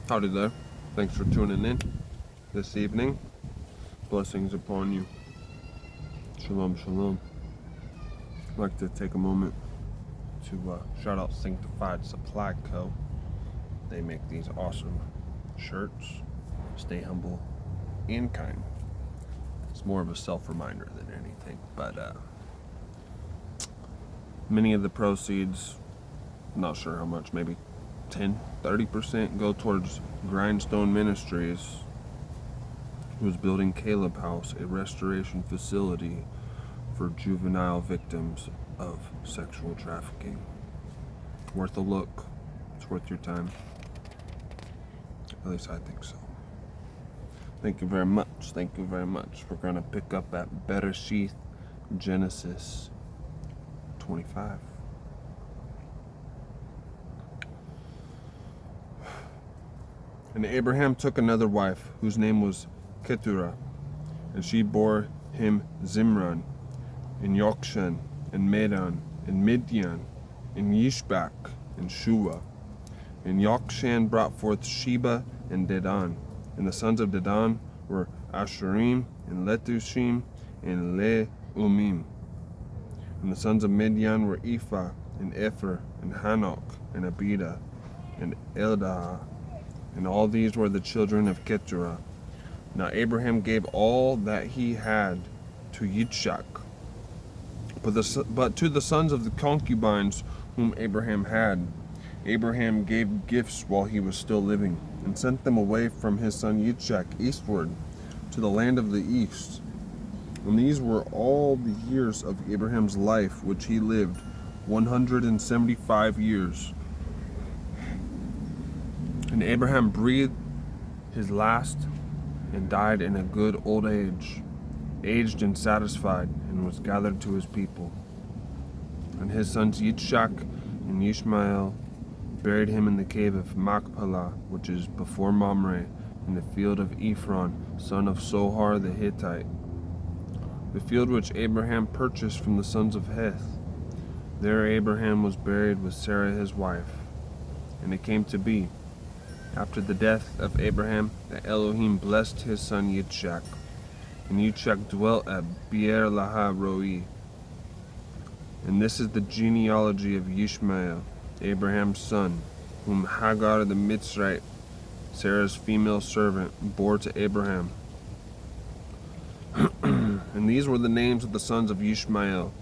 Howdy there. Thanks for tuning in this evening. Blessings upon you. Shalom, shalom. I'd like to take a moment to shout out Sanctified Supply Co. They make these awesome shirts. Stay humble and kind. It's more of a self-reminder than anything. But many of the proceeds, not sure how much, maybe 10-30% go towards Grindstone Ministries, who's building Caleb House, a restoration facility for juvenile victims of sexual trafficking. Worth a look. It's worth your time. At least I think so. Thank you very much. Thank you very much. We're going to pick up at Bereshith, Genesis 25. And Abraham took another wife, whose name was Keturah, and she bore him Zimran, and Yokshan, and Medan, and Midian, and Yishbak, and Shua. And Yokshan brought forth Sheba and Dedan. And the sons of Dedan were Ashurim, and Letushim, and Leumim. And the sons of Midian were Ephah, and Epher, and Hanok, and Abida, and Eldah. And all these were the children of Keturah. Now Abraham gave all that he had to Yitzchak. But to the sons of the concubines whom Abraham had, Abraham gave gifts while he was still living, and sent them away from his son Yitzchak eastward to the land of the east. And these were all the years of Abraham's life which he lived, 175 years. And Abraham breathed his last and died in a good old age, aged and satisfied, and was gathered to his people. And his sons Yitzchak and Ishmael buried him in the cave of Machpelah, which is before Mamre, in the field of Ephron, son of Sohar the Hittite, the field which Abraham purchased from the sons of Heth. There Abraham was buried with Sarah his wife. And it came to be, after the death of Abraham, that Elohim blessed his son Yitzchak. And Yitzchak dwelt at Beer Lahai Roi. And this is the genealogy of Ishmael, Abraham's son, whom Hagar the Mitzrite, Sarah's female servant, bore to Abraham. And these were the names of the sons of Ishmael,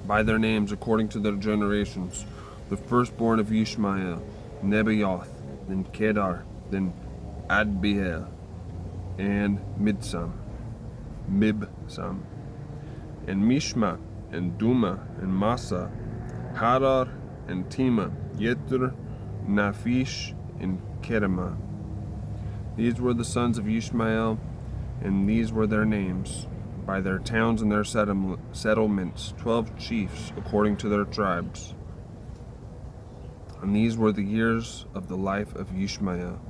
by their names according to their generations. The firstborn of Ishmael, Nebaioth, then Kedar, then Adbeel, and Mibsam, and Mishma, and Duma, and Massa, Hadar, and Tima, Yetr, Naphish, and Kedema. These were the sons of Ishmael, and these were their names, by their towns and their settlements, 12 chiefs according to their tribes. And these were the years of the life of Ishmael,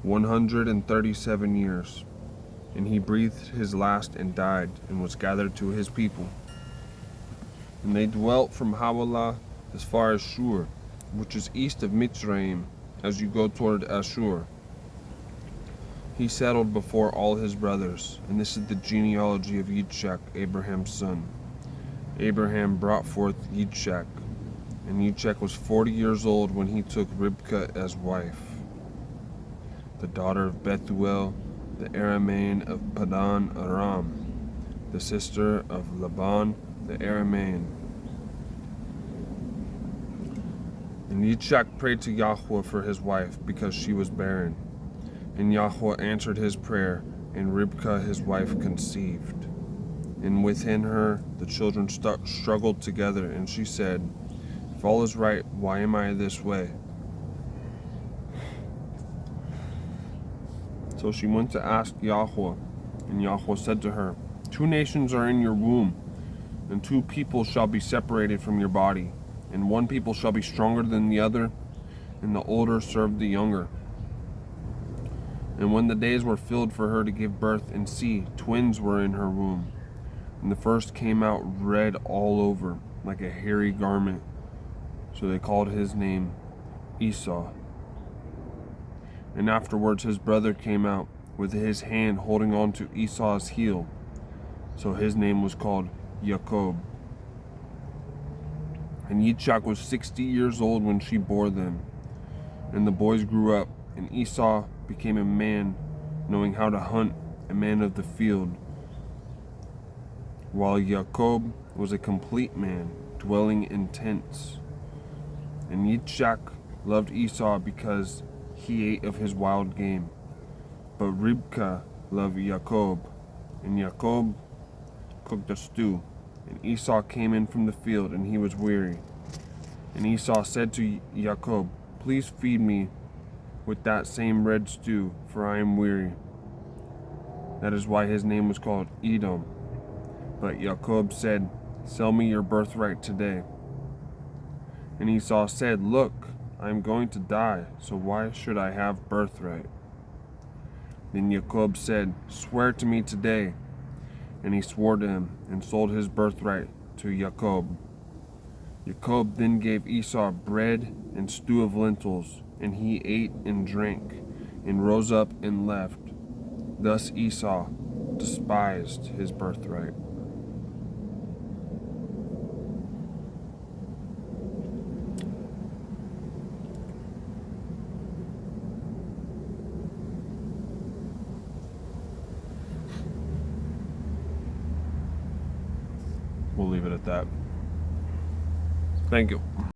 137 years. And he breathed his last and died, and was gathered to his people. And they dwelt from Havilah as far as Shur, which is east of Mitzrayim, as you go toward Ashur. He settled before all his brothers, and this is the genealogy of Yitzchak, Abraham's son. Abraham brought forth Yitzchak, and Yitzchak was 40 years old when he took Ribkah as wife, the daughter of Bethuel, the Aramean of Padan Aram, the sister of Laban the Aramean. And Yitzchak prayed to Yahweh for his wife, because she was barren. And Yahweh answered his prayer, and Ribkah his wife conceived. And within her the children struggled together, and she said, "If all is right, why am I this way?" So she went to ask Yahweh, and Yahweh said to her, 2 nations are in your womb, and 2 people shall be separated from your body, and 1 people shall be stronger than the other, and the older serve the younger. And when the days were filled for her to give birth, and see, twins were in her womb, and the first came out red all over, like a hairy garment. So they called his name Esau, And afterwards his brother came out with his hand holding on to Esau's heel. So his name was called Jacob. And Yitzchak was 60 years old when she bore them. And the boys grew up, and Esau became a man knowing how to hunt, a man of the field, while Jacob was a complete man, dwelling in tents. And Yitzchak loved Esau because he ate of his wild game. But Ribkah loved Jacob, and Jacob cooked a stew. And Esau came in from the field, and he was weary. And Esau said to Jacob, "Please feed me with that same red stew, for I am weary." That is why his name was called Edom. But Jacob said, "Sell me your birthright today." And Esau said, "Look, I am going to die, so why should I have birthright?" Then Jacob said, "Swear to me today." And he swore to him, and sold his birthright to Jacob. Jacob then gave Esau bread and stew of lentils, and he ate and drank, and rose up and left. Thus Esau despised his birthright. We'll leave it at that. Thank you.